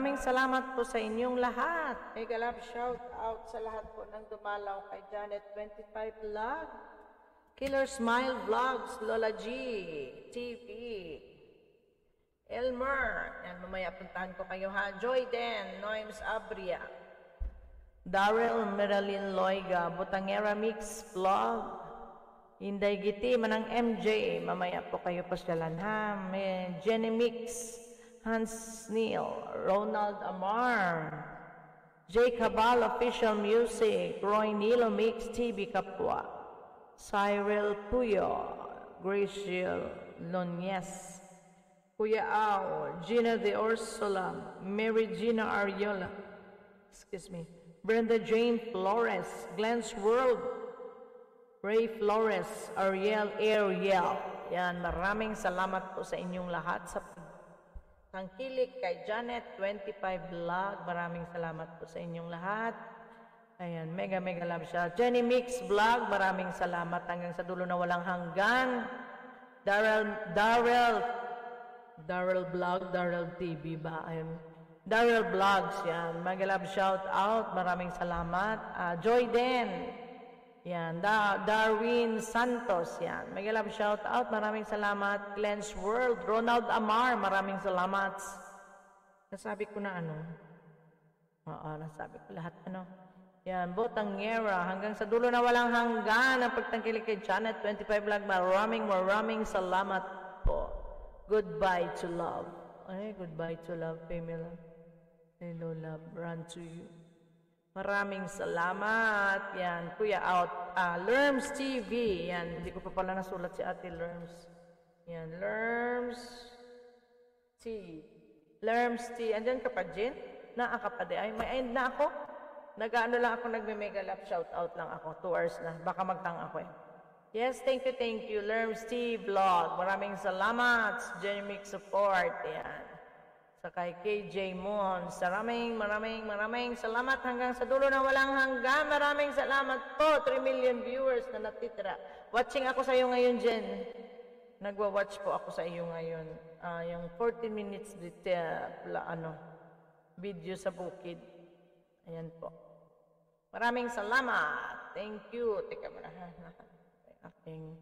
maraming salamat po sa inyong lahat. Mega love shout out sa lahat po ng dumalaw kay Janet 25 Vlog, Killer Smile Vlogs, Lola G TV, Elmer, yan, mamaya puntahan ko kayo ha. Joy Den, Noims Abria, Darrell Meralyn Loiga, Butangera Mix Vlog, Inday Giti, Manang MJ, mamaya po kayo pasyalan ha. May Jenny Mix, Hans Neil, Ronald Amar, J. Cabal Official Music, Roy Nilo Mix TV Kapwa, Cyril Puyo, Graciel Nunez, Kuya Ao, Gina de Ursula, Mary Gina Ariola, Brenda Jane Flores, Glenn's World, Ray Flores, Ariel. Yan, maraming salamat po sa inyong lahat sa tangkilik kay Janet 25 Vlog. Maraming salamat po sa inyong lahat. Ayan, mega love siya. Jenny Mix Vlog, maraming salamat hanggang sa dulo na walang hanggan. Darrell Vlog, Darrell TV ba? Ayun. Darrell Vlogs, yan. Mega love shout out, maraming salamat. Joy Den, yan. Darwin Santos, yan. Mega love shout out, maraming salamat. Glenn's World, Ronald Amar, maraming salamat. Nasabi ko na ano? Oo, nasabi ko lahat ano. Yan, Botangera, hanggang sa dulo na walang hanggan ang pagtangkilik kay Janet 25 Vlog. Maraming salamat po. Goodbye to love. Ay, goodbye to love, Pamela. Hello, love. Run to you. Maraming salamat. Yan, Kuya Out. Lerms TV. Yan, hindi ko pa pala nasulat si Ate Lerms. Yan, Lerms T. Andyan ka pa, Jen? Naa ka pa di. Ay, may end na ako. Nag-ano lang ako, nagme-mega love shout out lang ako. 2 hours na. Baka magtang ako eh. Yes, thank you. Lerms T Vlog. Maraming salamat. Jenny Mix Support. Yan. Sa kay KJ Moons. Maraming salamat hanggang sa dulo na walang hanggan. Maraming salamat po. 3 million viewers na natitira. Watching ako sa iyo ngayon, Jen. Nagwa-watch po ako sa iyo ngayon. Yung 40 minutes dito, video sa bukid. Ayan po. Maraming salamat. Thank you. Teka mo na. Aking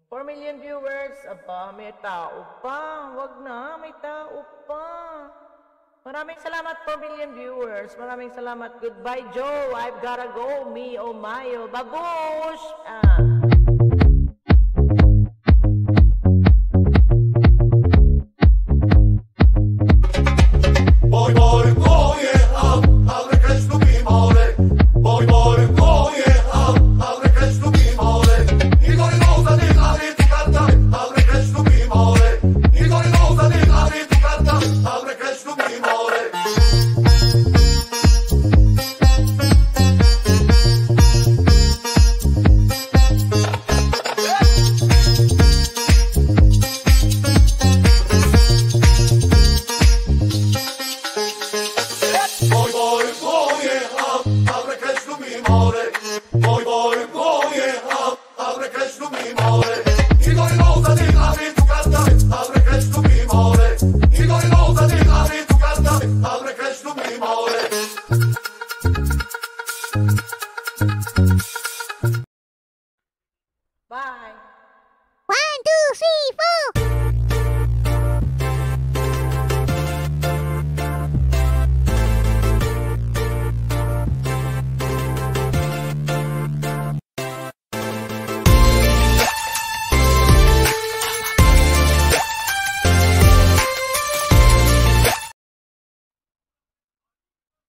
4 million viewers. Aba, may tao pa. Wag na, may tao pa. Maraming salamat 4 million viewers. Maraming salamat. Goodbye, Joe. I've gotta go. Me, oh my, oh. Babush!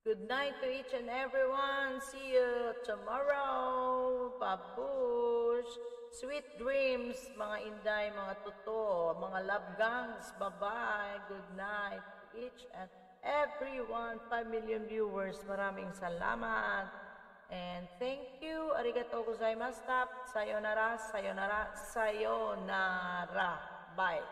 Good night to each and everyone. See you tomorrow. Babush. Sweet dreams, mga inday, mga totoo, mga love gangs. Bye-bye. Good night to each and everyone. 5 million viewers. Maraming salamat. And thank you. Arigatou gozaimashita. Sayonara. Bye.